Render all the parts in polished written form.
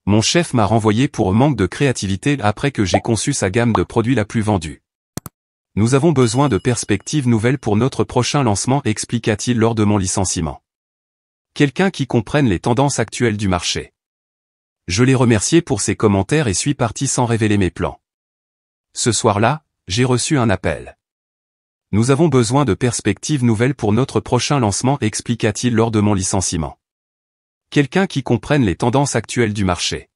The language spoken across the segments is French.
Mon chef m'a renvoyé pour manque de créativité après que j'ai conçu sa gamme de produits la plus vendue. Nous avons besoin de perspectives nouvelles pour notre prochain lancement, expliqua-t-il lors de mon licenciement. Quelqu'un qui comprenne les tendances actuelles du marché. Je l'ai remercié pour ses commentaires et suis parti sans révéler mes plans. Ce soir-là, j'ai reçu un appel. Nous avons besoin de perspectives nouvelles pour notre prochain lancement, expliqua-t-il lors de mon licenciement. Quelqu'un qui comprenne les tendances actuelles du marché.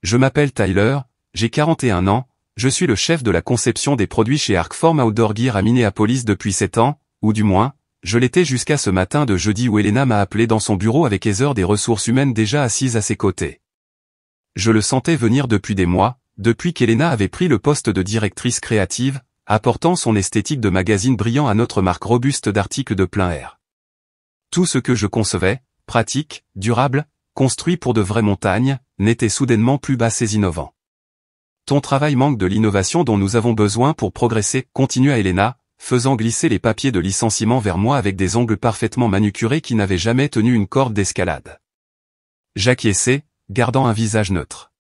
Je m'appelle Tyler, j'ai 41 ans, je suis le chef de la conception des produits chez Arcform Outdoor Gear à Minneapolis depuis 7 ans, ou du moins, je l'étais jusqu'à ce matin de jeudi où Elena m'a appelé dans son bureau avec Heather des ressources humaines déjà assise à ses côtés. Je le sentais venir depuis des mois, depuis qu'Elena avait pris le poste de directrice créative, apportant son esthétique de magazine brillant à notre marque robuste d'articles de plein air. Tout ce que je concevais, pratique, durable, construit pour de vraies montagnes, n'était soudainement plus bas et innovant. Ton travail manque de l'innovation dont nous avons besoin pour progresser, continua Elena, faisant glisser les papiers de licenciement vers moi avec des ongles parfaitement manucurés qui n'avaient jamais tenu une corde d'escalade. J'acquiesçai, gardant un visage neutre.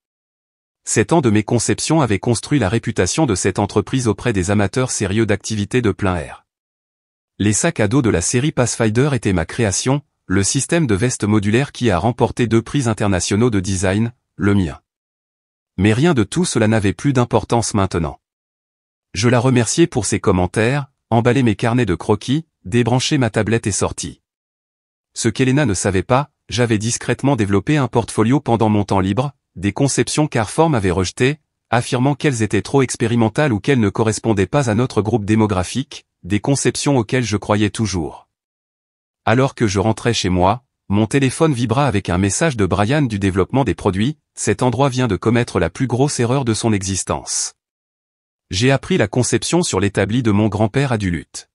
7 ans de mes conceptions avaient construit la réputation de cette entreprise auprès des amateurs sérieux d'activités de plein air. Les sacs à dos de la série Pathfinder étaient ma création, le système de veste modulaire qui a remporté 2 prix internationaux de design, le mien. Mais rien de tout cela n'avait plus d'importance maintenant. Je la remerciai pour ses commentaires, emballai mes carnets de croquis, débranché ma tablette et sorti. Ce qu'Elena ne savait pas, j'avais discrètement développé un portfolio pendant mon temps libre, des conceptions qu'Arcform avait rejetées, affirmant qu'elles étaient trop expérimentales ou qu'elles ne correspondaient pas à notre groupe démographique, des conceptions auxquelles je croyais toujours. Alors que je rentrais chez moi, mon téléphone vibra avec un message de Brian du développement des produits, cet endroit vient de commettre la plus grosse erreur de son existence. J'ai appris la conception sur l'établi de mon grand-père à Duluth.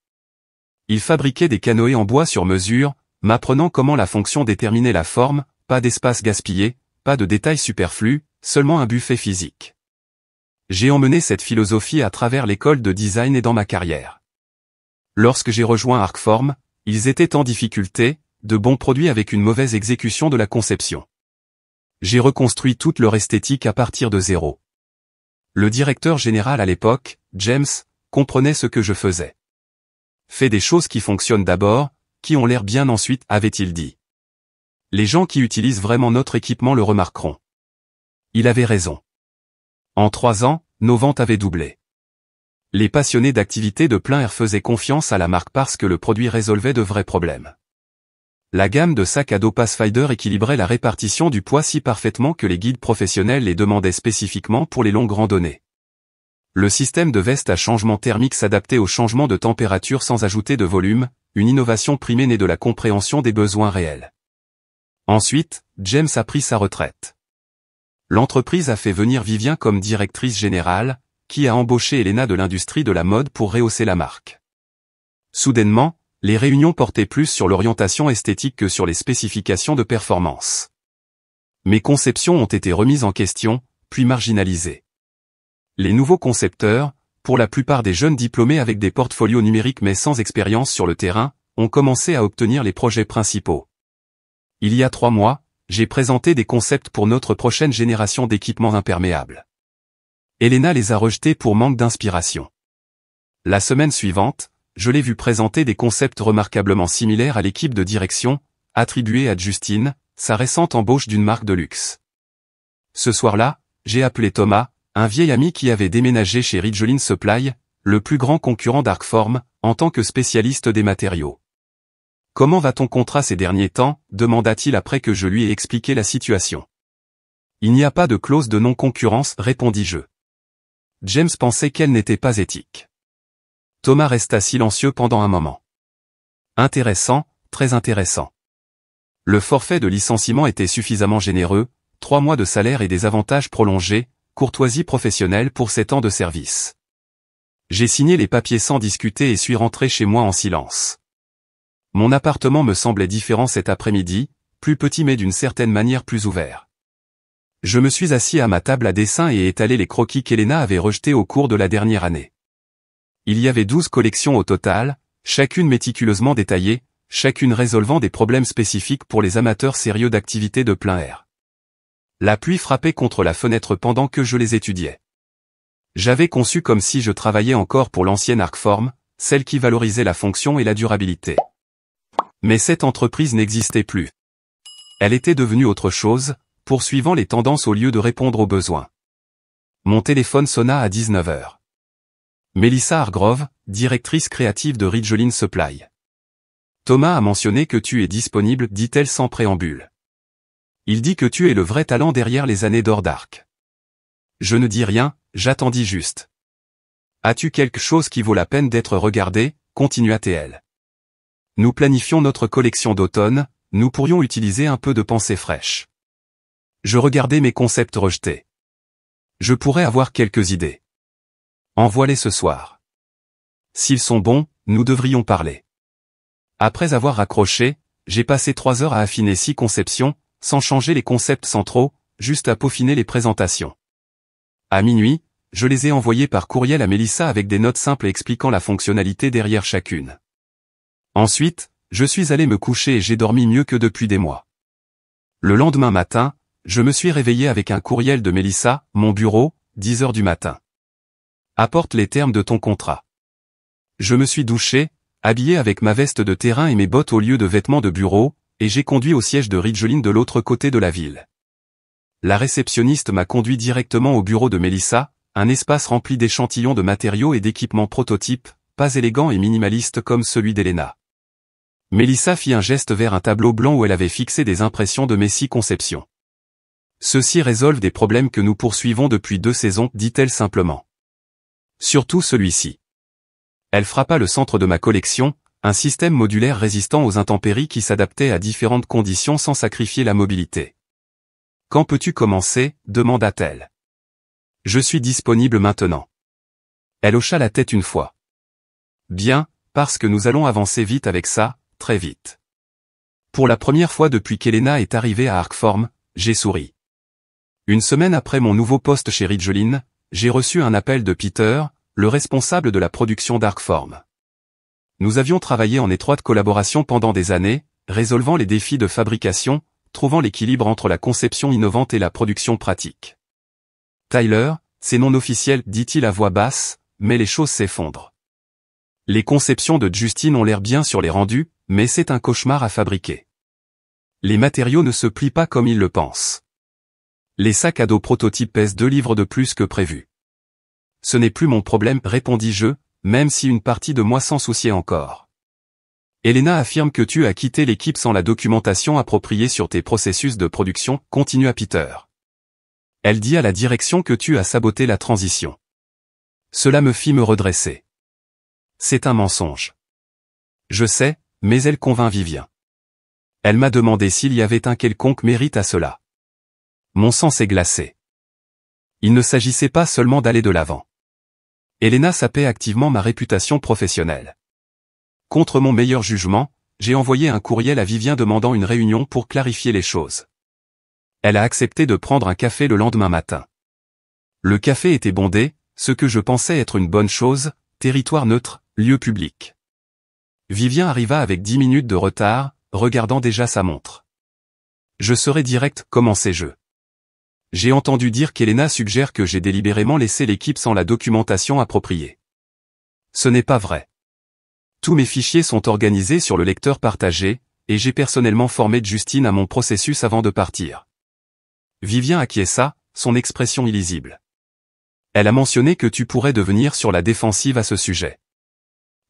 Il fabriquait des canoës en bois sur mesure, m'apprenant comment la fonction déterminait la forme, pas d'espace gaspillé, pas de détails superflus, seulement un buffet physique. J'ai emmené cette philosophie à travers l'école de design et dans ma carrière. Lorsque j'ai rejoint Arcform, ils étaient en difficulté, de bons produits avec une mauvaise exécution de la conception. J'ai reconstruit toute leur esthétique à partir de zéro. Le directeur général à l'époque, James, comprenait ce que je faisais. Fais des choses qui fonctionnent d'abord, qui ont l'air bien ensuite, avait-il dit. Les gens qui utilisent vraiment notre équipement le remarqueront. Il avait raison. En 3 ans, nos ventes avaient doublé. Les passionnés d'activités de plein air faisaient confiance à la marque parce que le produit résolvait de vrais problèmes. La gamme de sacs à dos Pathfinder équilibrait la répartition du poids si parfaitement que les guides professionnels les demandaient spécifiquement pour les longues randonnées. Le système de veste à changement thermique s'adaptait au changement de température sans ajouter de volume, une innovation primée née de la compréhension des besoins réels. Ensuite, James a pris sa retraite. L'entreprise a fait venir Vivien comme directrice générale, qui a embauché Elena de l'industrie de la mode pour rehausser la marque. Soudainement, les réunions portaient plus sur l'orientation esthétique que sur les spécifications de performance. Mes conceptions ont été remises en question, puis marginalisées. Les nouveaux concepteurs, pour la plupart des jeunes diplômés avec des portfolios numériques mais sans expérience sur le terrain, ont commencé à obtenir les projets principaux. Il y a 3 mois, j'ai présenté des concepts pour notre prochaine génération d'équipements imperméables. Elena les a rejetés pour manque d'inspiration. La semaine suivante, je l'ai vu présenter des concepts remarquablement similaires à l'équipe de direction, attribuée à Justine, sa récente embauche d'une marque de luxe. Ce soir-là, j'ai appelé Thomas, un vieil ami qui avait déménagé chez Ridgeline Supply, le plus grand concurrent d'Arcform, en tant que spécialiste des matériaux. « Comment va ton contrat ces derniers temps ?» demanda-t-il après que je lui ai expliqué la situation. « Il n'y a pas de clause de non-concurrence » répondis-je. James pensait qu'elle n'était pas éthique. Thomas resta silencieux pendant un moment. Intéressant, très intéressant. Le forfait de licenciement était suffisamment généreux, 3 mois de salaire et des avantages prolongés, courtoisie professionnelle pour 7 ans de service. J'ai signé les papiers sans discuter et suis rentré chez moi en silence. Mon appartement me semblait différent cet après-midi, plus petit mais d'une certaine manière plus ouvert. Je me suis assis à ma table à dessin et étalé les croquis qu'Elena avait rejetés au cours de la dernière année. Il y avait 12 collections au total, chacune méticuleusement détaillée, chacune résolvant des problèmes spécifiques pour les amateurs sérieux d'activités de plein air. La pluie frappait contre la fenêtre pendant que je les étudiais. J'avais conçu comme si je travaillais encore pour l'ancienne Arcform, celle qui valorisait la fonction et la durabilité. Mais cette entreprise n'existait plus. Elle était devenue autre chose, poursuivant les tendances au lieu de répondre aux besoins. Mon téléphone sonna à 19 heures. Melissa Hargrove, directrice créative de Ridgeline Supply. Thomas a mentionné que tu es disponible, dit-elle sans préambule. Il dit que tu es le vrai talent derrière les années d'or d'Arc. Je ne dis rien, j'attendis juste. As-tu quelque chose qui vaut la peine d'être regardé, continua-t-elle. Nous planifions notre collection d'automne, nous pourrions utiliser un peu de pensée fraîche. Je regardais mes concepts rejetés. Je pourrais avoir quelques idées. Envoie-les ce soir. S'ils sont bons, nous devrions parler. Après avoir raccroché, j'ai passé 3 heures à affiner 6 conceptions, sans changer les concepts centraux, juste à peaufiner les présentations. À minuit, je les ai envoyées par courriel à Melissa avec des notes simples expliquant la fonctionnalité derrière chacune. Ensuite, je suis allé me coucher et j'ai dormi mieux que depuis des mois. Le lendemain matin, je me suis réveillé avec un courriel de Melissa, mon bureau, 10 heures du matin. Apporte les termes de ton contrat. Je me suis douché, habillé avec ma veste de terrain et mes bottes au lieu de vêtements de bureau, et j'ai conduit au siège de Ridgeline de l'autre côté de la ville. La réceptionniste m'a conduit directement au bureau de Melissa, un espace rempli d'échantillons de matériaux et d'équipements prototypes, pas élégants et minimalistes comme celui d'Elena. Melissa fit un geste vers un tableau blanc où elle avait fixé des impressions de mes 6 conceptions. Ceux-ci résolvent des problèmes que nous poursuivons depuis 2 saisons, dit-elle simplement. Surtout celui-ci. Elle frappa le centre de ma collection, un système modulaire résistant aux intempéries qui s'adaptait à différentes conditions sans sacrifier la mobilité. Quand peux-tu commencer, demanda-t-elle. Je suis disponible maintenant. Elle hocha la tête une fois. Bien, parce que nous allons avancer vite avec ça, très vite. Pour la première fois depuis qu'Elena est arrivée à Arcform, j'ai souri. Une semaine après mon nouveau poste chez Ridgeline, j'ai reçu un appel de Peter, le responsable de la production d'Arcform. Nous avions travaillé en étroite collaboration pendant des années, résolvant les défis de fabrication, trouvant l'équilibre entre la conception innovante et la production pratique. Tyler, c'est non officiel, dit-il à voix basse, mais les choses s'effondrent. Les conceptions de Justine ont l'air bien sur les rendus, mais c'est un cauchemar à fabriquer. Les matériaux ne se plient pas comme ils le pensent. Les sacs à dos prototypes pèsent 2 livres de plus que prévu. Ce n'est plus mon problème, répondis-je, même si une partie de moi s'en souciait encore. Elena affirme que tu as quitté l'équipe sans la documentation appropriée sur tes processus de production, continua Peter. Elle dit à la direction que tu as saboté la transition. Cela me fit me redresser. C'est un mensonge. Je sais, mais elle convainc Vivien. Elle m'a demandé s'il y avait un quelconque mérite à cela. Mon sang s'est glacé. Il ne s'agissait pas seulement d'aller de l'avant. Elena sapait activement ma réputation professionnelle. Contre mon meilleur jugement, j'ai envoyé un courriel à Vivien demandant une réunion pour clarifier les choses. Elle a accepté de prendre un café le lendemain matin. Le café était bondé, ce que je pensais être une bonne chose, territoire neutre, lieu public. Vivien arriva avec 10 minutes de retard, regardant déjà sa montre. Je serai direct, commençai-je. J'ai entendu dire qu'Elena suggère que j'ai délibérément laissé l'équipe sans la documentation appropriée. Ce n'est pas vrai. Tous mes fichiers sont organisés sur le lecteur partagé, et j'ai personnellement formé Justine à mon processus avant de partir. Vivien acquiesça, son expression illisible. Elle a mentionné que tu pourrais devenir sur la défensive à ce sujet.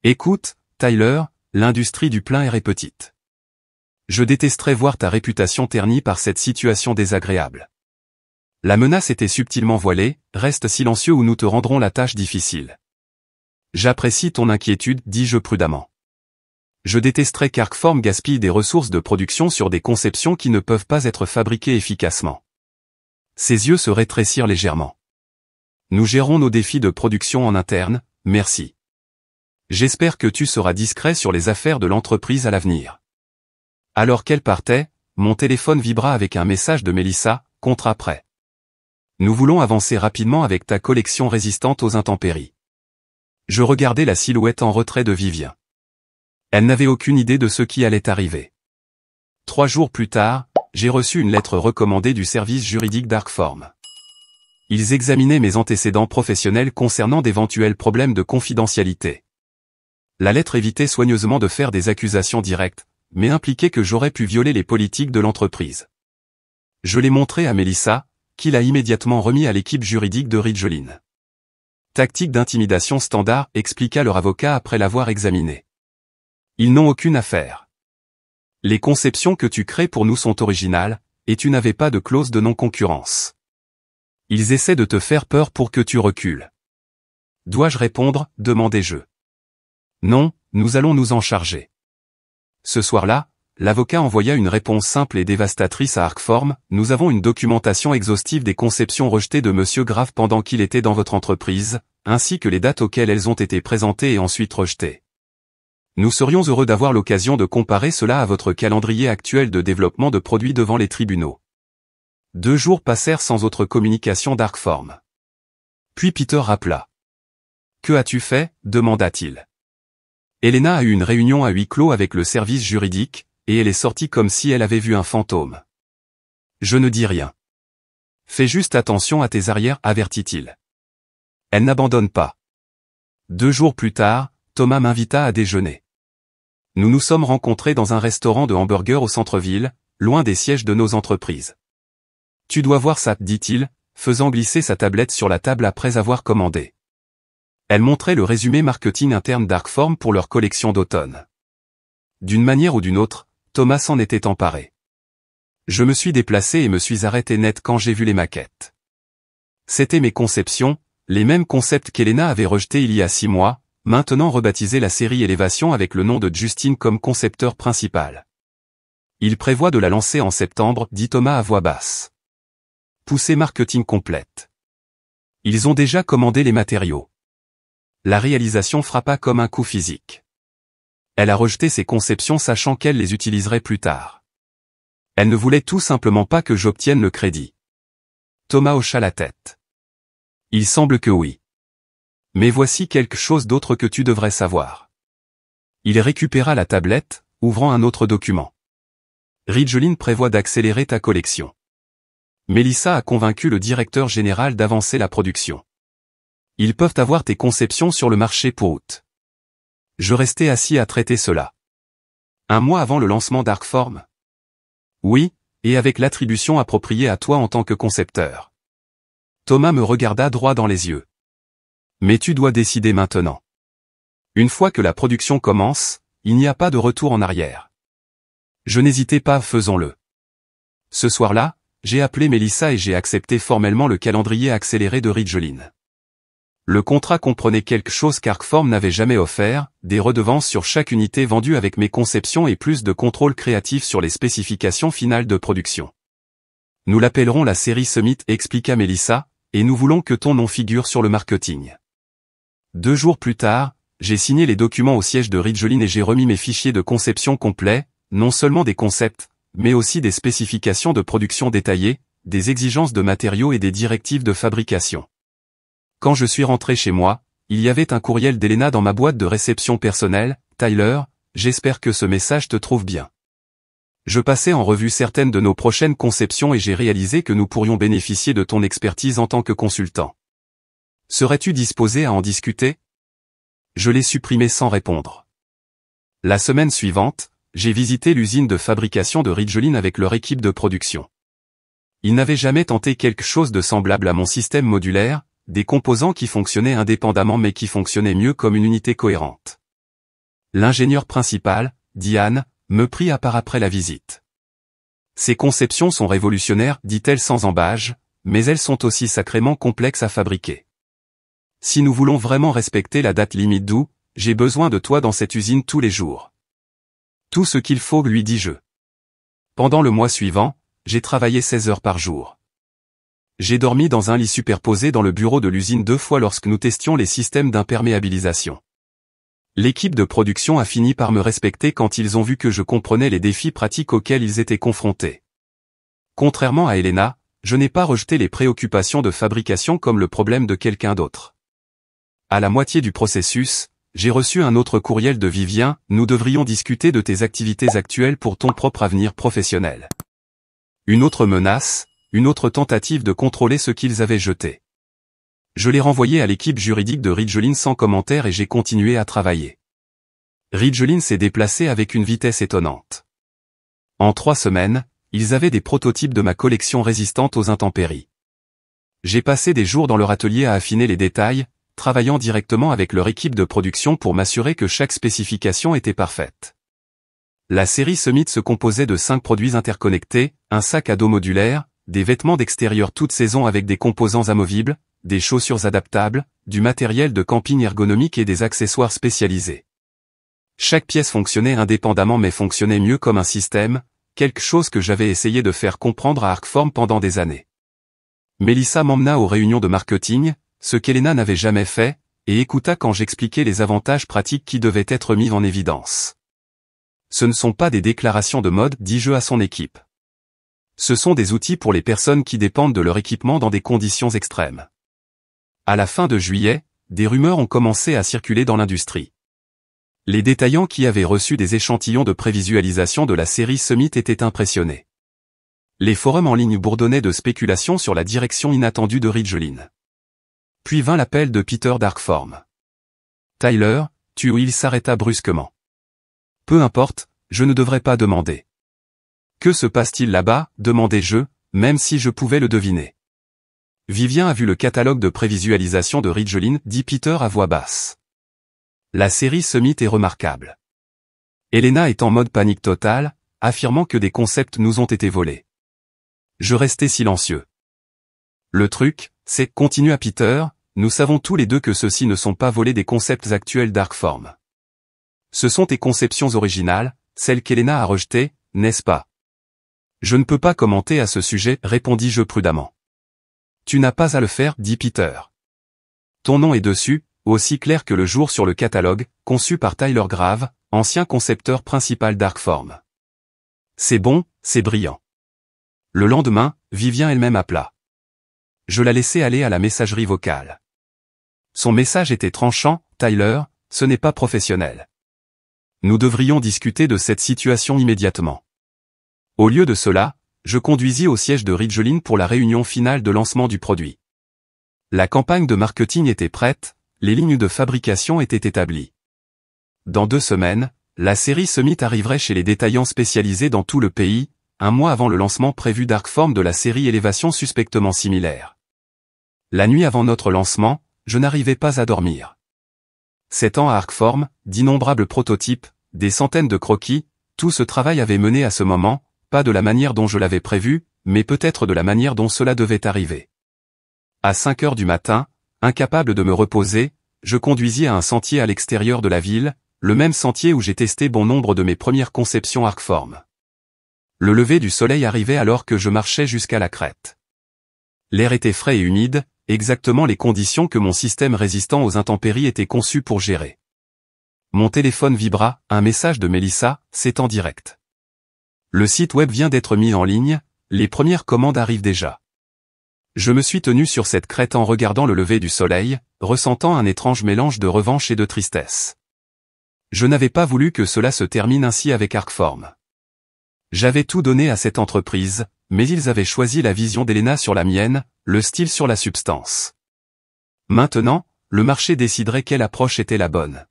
Écoute, Tyler, l'industrie du plein air est petite. Je détesterais voir ta réputation ternie par cette situation désagréable. La menace était subtilement voilée, reste silencieux ou nous te rendrons la tâche difficile. J'apprécie ton inquiétude, dis-je prudemment. Je détesterais qu'Arcform gaspille des ressources de production sur des conceptions qui ne peuvent pas être fabriquées efficacement. Ses yeux se rétrécirent légèrement. Nous gérons nos défis de production en interne, merci. J'espère que tu seras discret sur les affaires de l'entreprise à l'avenir. Alors qu'elle partait, mon téléphone vibra avec un message de Melissa, contrat prêt. Nous voulons avancer rapidement avec ta collection résistante aux intempéries. Je regardais la silhouette en retrait de Vivien. Elle n'avait aucune idée de ce qui allait arriver. 3 jours plus tard, j'ai reçu une lettre recommandée du service juridique d'Arcform. Ils examinaient mes antécédents professionnels concernant d'éventuels problèmes de confidentialité. La lettre évitait soigneusement de faire des accusations directes, mais impliquait que j'aurais pu violer les politiques de l'entreprise. Je l'ai montré à Melissa, qui l'a immédiatement remis à l'équipe juridique de Ridgeline. Tactique d'intimidation standard, expliqua leur avocat après l'avoir examiné. Ils n'ont aucune affaire. Les conceptions que tu crées pour nous sont originales, et tu n'avais pas de clause de non-concurrence. Ils essaient de te faire peur pour que tu recules. Dois-je répondre, demandai-je. Non, nous allons nous en charger. Ce soir-là, l'avocat envoya une réponse simple et dévastatrice à Arcform. Nous avons une documentation exhaustive des conceptions rejetées de Monsieur Graff pendant qu'il était dans votre entreprise, ainsi que les dates auxquelles elles ont été présentées et ensuite rejetées. Nous serions heureux d'avoir l'occasion de comparer cela à votre calendrier actuel de développement de produits devant les tribunaux. 2 jours passèrent sans autre communication d'Arcform. Puis Peter rappela. Que as-tu fait, demanda-t-il. Elena a eu une réunion à huis clos avec le service juridique, et elle est sortie comme si elle avait vu un fantôme. Je ne dis rien. Fais juste attention à tes arrières, avertit-il. Elle n'abandonne pas. 2 jours plus tard, Thomas m'invita à déjeuner. Nous nous sommes rencontrés dans un restaurant de hamburgers au centre-ville, loin des sièges de nos entreprises. Tu dois voir ça, dit-il, faisant glisser sa tablette sur la table après avoir commandé. Elle montrait le résumé marketing interne d'Arcform pour leur collection d'automne. D'une manière ou d'une autre, Thomas s'en était emparé. Je me suis déplacé et me suis arrêté net quand j'ai vu les maquettes. C'étaient mes conceptions, les mêmes concepts qu'Elena avait rejetés il y a 6 mois, maintenant rebaptisé la série Élévation avec le nom de Justin comme concepteur principal. Il prévoit de la lancer en septembre, dit Thomas à voix basse. Poussée marketing complète. Ils ont déjà commandé les matériaux. La réalisation frappa comme un coup physique. Elle a rejeté ses conceptions sachant qu'elle les utiliserait plus tard. Elle ne voulait tout simplement pas que j'obtienne le crédit. Thomas hocha la tête. Il semble que oui. Mais voici quelque chose d'autre que tu devrais savoir. Il récupéra la tablette, ouvrant un autre document. Ridgeline prévoit d'accélérer ta collection. Melissa a convaincu le directeur général d'avancer la production. Ils peuvent avoir tes conceptions sur le marché pour août. Je restais assis à traiter cela. 1 mois avant le lancement d'Arcform. Oui, et avec l'attribution appropriée à toi en tant que concepteur. Thomas me regarda droit dans les yeux. Mais tu dois décider maintenant. Une fois que la production commence, il n'y a pas de retour en arrière. Je n'hésitais pas, faisons-le. Ce soir-là, j'ai appelé Melissa et j'ai accepté formellement le calendrier accéléré de Ridgeline. Le contrat comprenait quelque chose qu'Arcform n'avait jamais offert, des redevances sur chaque unité vendue avec mes conceptions et plus de contrôle créatif sur les spécifications finales de production. Nous l'appellerons la série Summit, expliqua Melissa, et nous voulons que ton nom figure sur le marketing. 2 jours plus tard, j'ai signé les documents au siège de Ridgeline et j'ai remis mes fichiers de conception complets, non seulement des concepts, mais aussi des spécifications de production détaillées, des exigences de matériaux et des directives de fabrication. Quand je suis rentré chez moi, il y avait un courriel d'Elena dans ma boîte de réception personnelle. Tyler, j'espère que ce message te trouve bien. Je passais en revue certaines de nos prochaines conceptions et j'ai réalisé que nous pourrions bénéficier de ton expertise en tant que consultant. Serais-tu disposé à en discuter? Je l'ai supprimé sans répondre. La semaine suivante, j'ai visité l'usine de fabrication de Ridgeline avec leur équipe de production. Ils n'avaient jamais tenté quelque chose de semblable à mon système modulaire, des composants qui fonctionnaient indépendamment mais qui fonctionnaient mieux comme une unité cohérente. L'ingénieur principal, Diane, me prit à part après la visite. Ces conceptions sont révolutionnaires, dit-elle sans embâge, mais elles sont aussi sacrément complexes à fabriquer. Si nous voulons vraiment respecter la date limite d'août, j'ai besoin de toi dans cette usine tous les jours. Tout ce qu'il faut, lui dis-je. Pendant le mois suivant, j'ai travaillé 16 heures par jour. J'ai dormi dans un lit superposé dans le bureau de l'usine 2 fois lorsque nous testions les systèmes d'imperméabilisation. L'équipe de production a fini par me respecter quand ils ont vu que je comprenais les défis pratiques auxquels ils étaient confrontés. Contrairement à Elena, je n'ai pas rejeté les préoccupations de fabrication comme le problème de quelqu'un d'autre. À la moitié du processus, j'ai reçu un autre courriel de Vivien, nous devrions discuter de tes activités actuelles pour ton propre avenir professionnel. Une autre menace, une autre tentative de contrôler ce qu'ils avaient jeté. Je l'ai renvoyé à l'équipe juridique de Ridgeline sans commentaire et j'ai continué à travailler. Ridgeline s'est déplacé avec une vitesse étonnante. En 3 semaines, ils avaient des prototypes de ma collection résistante aux intempéries. J'ai passé des jours dans leur atelier à affiner les détails, travaillant directement avec leur équipe de production pour m'assurer que chaque spécification était parfaite. La série Summit se composait de 5 produits interconnectés, un sac à dos modulaire, des vêtements d'extérieur toute saison avec des composants amovibles, des chaussures adaptables, du matériel de camping ergonomique et des accessoires spécialisés. Chaque pièce fonctionnait indépendamment mais fonctionnait mieux comme un système, quelque chose que j'avais essayé de faire comprendre à Arcform pendant des années. Melissa m'emmena aux réunions de marketing, ce qu'Elena n'avait jamais fait, et écouta quand j'expliquais les avantages pratiques qui devaient être mis en évidence. Ce ne sont pas des déclarations de mode, dis-je à son équipe. Ce sont des outils pour les personnes qui dépendent de leur équipement dans des conditions extrêmes. À la fin de juillet, des rumeurs ont commencé à circuler dans l'industrie. Les détaillants qui avaient reçu des échantillons de prévisualisation de la série Summit étaient impressionnés. Les forums en ligne bourdonnaient de spéculations sur la direction inattendue de Ridgeline. Puis vint l'appel de Peter d'Arcform. « Tyler, il s'arrêta brusquement. Peu importe, je ne devrais pas demander. Que se passe-t-il là-bas, demandai-je, même si je pouvais le deviner. Vivien a vu le catalogue de prévisualisation de Ridgeline, dit Peter à voix basse. La série Summit est remarquable. Elena est en mode panique totale, affirmant que des concepts nous ont été volés. Je restai silencieux. Le truc, c'est, continua Peter, nous savons tous les deux que ceux-ci ne sont pas volés des concepts actuels d'Arcform. Ce sont tes conceptions originales, celles qu'Elena a rejetées, n'est-ce pas? Je ne peux pas commenter à ce sujet, répondis-je prudemment. Tu n'as pas à le faire, dit Peter. Ton nom est dessus, aussi clair que le jour sur le catalogue, conçu par Tyler Grave, ancien concepteur principal d'Arcform. C'est bon, c'est brillant. Le lendemain, Vivien elle-même appela. Je la laissai aller à la messagerie vocale. Son message était tranchant, Tyler, ce n'est pas professionnel. Nous devrions discuter de cette situation immédiatement. Au lieu de cela, je conduisis au siège de Ridgeline pour la réunion finale de lancement du produit. La campagne de marketing était prête, les lignes de fabrication étaient établies. Dans 2 semaines, la série Summit arriverait chez les détaillants spécialisés dans tout le pays, un mois avant le lancement prévu d'Arcform de la série Élévation suspectement similaire. La nuit avant notre lancement, je n'arrivais pas à dormir. 7 ans à Arcform, d'innombrables prototypes, des centaines de croquis, tout ce travail avait mené à ce moment, pas de la manière dont je l'avais prévu, mais peut-être de la manière dont cela devait arriver. À 5 heures du matin, incapable de me reposer, je conduisis à un sentier à l'extérieur de la ville, le même sentier où j'ai testé bon nombre de mes premières conceptions Arcform. Le lever du soleil arrivait alors que je marchais jusqu'à la crête. L'air était frais et humide, exactement les conditions que mon système résistant aux intempéries était conçu pour gérer. Mon téléphone vibra, un message de Melissa, c'est en direct. Le site web vient d'être mis en ligne, les premières commandes arrivent déjà. Je me suis tenu sur cette crête en regardant le lever du soleil, ressentant un étrange mélange de revanche et de tristesse. Je n'avais pas voulu que cela se termine ainsi avec Arcform. J'avais tout donné à cette entreprise, mais ils avaient choisi la vision d'Elena sur la mienne, le style sur la substance. Maintenant, le marché déciderait quelle approche était la bonne.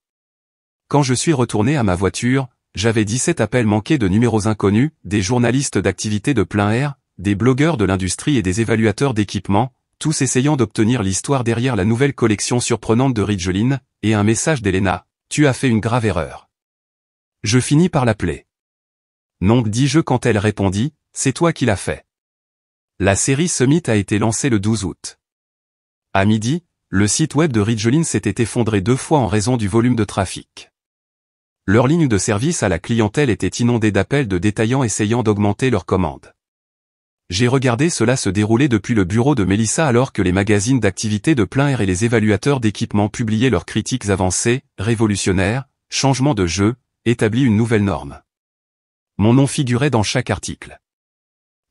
Quand je suis retourné à ma voiture, j'avais 17 appels manqués de numéros inconnus, des journalistes d'activité de plein air, des blogueurs de l'industrie et des évaluateurs d'équipement, tous essayant d'obtenir l'histoire derrière la nouvelle collection surprenante de Ridgeline, et un message d'Elena, tu as fait une grave erreur. Je finis par l'appeler. Non, dis-je quand elle répondit, c'est toi qui l'as fait. La série Summit a été lancée le 12 août. À midi, le site web de Ridgeline s'était effondré 2 fois en raison du volume de trafic. Leur ligne de service à la clientèle était inondée d'appels de détaillants essayant d'augmenter leurs commandes. J'ai regardé cela se dérouler depuis le bureau de Melissa alors que les magazines d'activité de plein air et les évaluateurs d'équipement publiaient leurs critiques avancées, révolutionnaires, changement de jeu, établit une nouvelle norme. Mon nom figurait dans chaque article.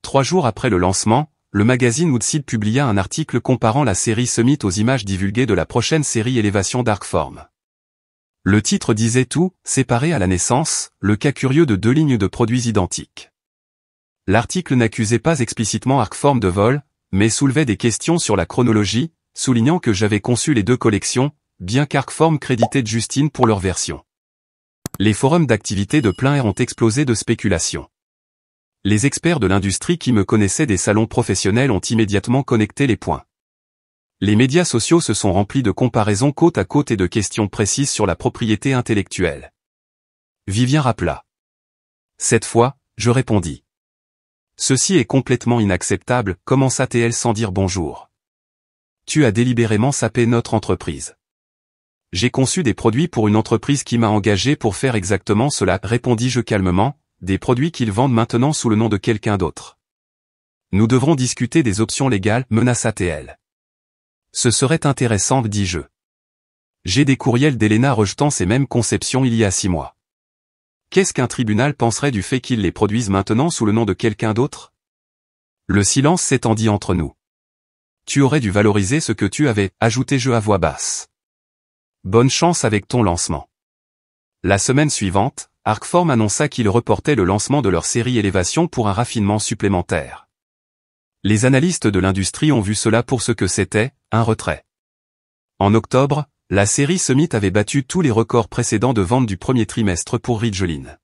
3 jours après le lancement, le magazine Woodseed publia un article comparant la série Summit aux images divulguées de la prochaine série Élévation d'Arcform. Le titre disait tout, séparé à la naissance, le cas curieux de 2 lignes de produits identiques. L'article n'accusait pas explicitement Arcform de vol, mais soulevait des questions sur la chronologie, soulignant que j'avais conçu les deux collections, bien qu'Arcform créditait Justine pour leur version. Les forums d'activité de plein air ont explosé de spéculations. Les experts de l'industrie qui me connaissaient des salons professionnels ont immédiatement connecté les points. Les médias sociaux se sont remplis de comparaisons côte à côte et de questions précises sur la propriété intellectuelle. Vivien rappela. Cette fois, je répondis. Ceci est complètement inacceptable, commença-t-elle sans dire bonjour. Tu as délibérément sapé notre entreprise. J'ai conçu des produits pour une entreprise qui m'a engagé pour faire exactement cela, répondis-je calmement, des produits qu'ils vendent maintenant sous le nom de quelqu'un d'autre. Nous devrons discuter des options légales, menaça-t-elle. Ce serait intéressant, dis-je. J'ai des courriels d'Elena rejetant ces mêmes conceptions il y a 6 mois. Qu'est-ce qu'un tribunal penserait du fait qu'ils les produisent maintenant sous le nom de quelqu'un d'autre? Le silence s'étendit entre nous. Tu aurais dû valoriser ce que tu avais, ajoutai-je à voix basse. Bonne chance avec ton lancement. La semaine suivante, Arcform annonça qu'ils reportaient le lancement de leur série Élévation pour un raffinement supplémentaire. Les analystes de l'industrie ont vu cela pour ce que c'était, un retrait. En octobre, la série Summit avait battu tous les records précédents de vente du premier trimestre pour Ridgeline.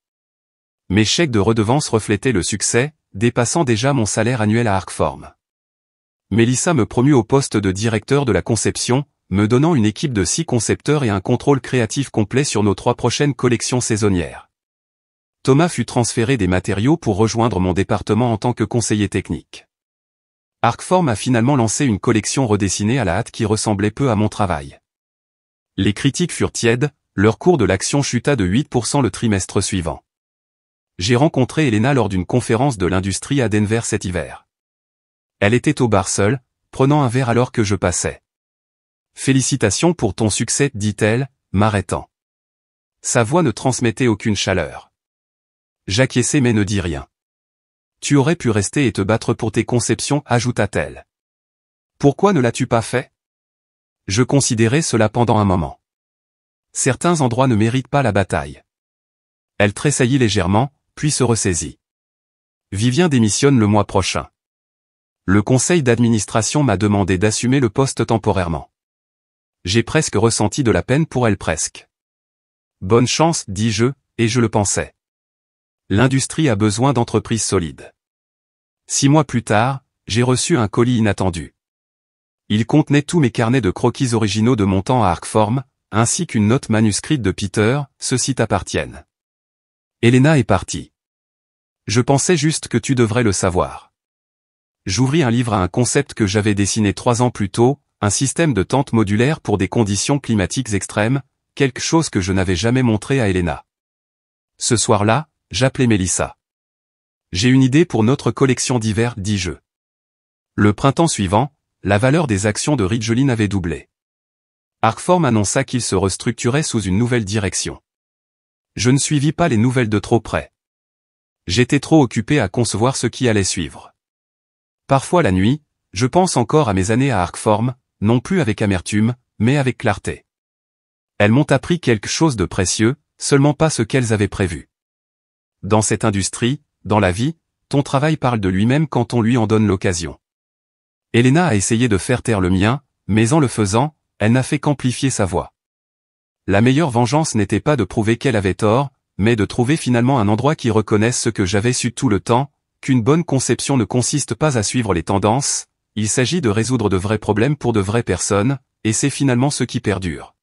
Mes chèques de redevance reflétaient le succès, dépassant déjà mon salaire annuel à Arcform. Mélissa me promut au poste de directeur de la conception, me donnant une équipe de 6 concepteurs et un contrôle créatif complet sur nos 3 prochaines collections saisonnières. Thomas fut transféré des matériaux pour rejoindre mon département en tant que conseiller technique. Arcform a finalement lancé une collection redessinée à la hâte qui ressemblait peu à mon travail. Les critiques furent tièdes, leur cours de l'action chuta de 8% le trimestre suivant. J'ai rencontré Elena lors d'une conférence de l'industrie à Denver cet hiver. Elle était au bar seule, prenant un verre alors que je passais. « Félicitations pour ton succès, dit-elle, m'arrêtant. Sa voix ne transmettait aucune chaleur. J'acquiesçai mais ne dis rien. Tu aurais pu rester et te battre pour tes conceptions, ajouta-t-elle. Pourquoi ne l'as-tu pas fait? Je considérais cela pendant un moment. Certains endroits ne méritent pas la bataille. Elle tressaillit légèrement, puis se ressaisit. Vivien démissionne le mois prochain. Le conseil d'administration m'a demandé d'assumer le poste temporairement. J'ai presque ressenti de la peine pour elle presque. Bonne chance, dis-je, et je le pensais. L'industrie a besoin d'entreprises solides. 6 mois plus tard, j'ai reçu un colis inattendu. Il contenait tous mes carnets de croquis originaux de mon temps à Arcform, ainsi qu'une note manuscrite de Peter, ceux-ci t'appartiennent. Elena est partie. Je pensais juste que tu devrais le savoir. J'ouvris un livre à un concept que j'avais dessiné 3 ans plus tôt, un système de tente modulaire pour des conditions climatiques extrêmes, quelque chose que je n'avais jamais montré à Elena. Ce soir-là, j'appelai Mélissa. J'ai une idée pour notre collection d'hiver, dis-je. Le printemps suivant, la valeur des actions de Ridgeline avait doublé. Arcform annonça qu'il se restructurait sous une nouvelle direction. Je ne suivis pas les nouvelles de trop près. J'étais trop occupé à concevoir ce qui allait suivre. Parfois la nuit, je pense encore à mes années à Arcform, non plus avec amertume, mais avec clarté. Elles m'ont appris quelque chose de précieux, seulement pas ce qu'elles avaient prévu. Dans cette industrie, dans la vie, ton travail parle de lui-même quand on lui en donne l'occasion. Elena a essayé de faire taire le mien, mais en le faisant, elle n'a fait qu'amplifier sa voix. La meilleure vengeance n'était pas de prouver qu'elle avait tort, mais de trouver finalement un endroit qui reconnaisse ce que j'avais su tout le temps, qu'une bonne conception ne consiste pas à suivre les tendances, il s'agit de résoudre de vrais problèmes pour de vraies personnes, et c'est finalement ce qui perdure.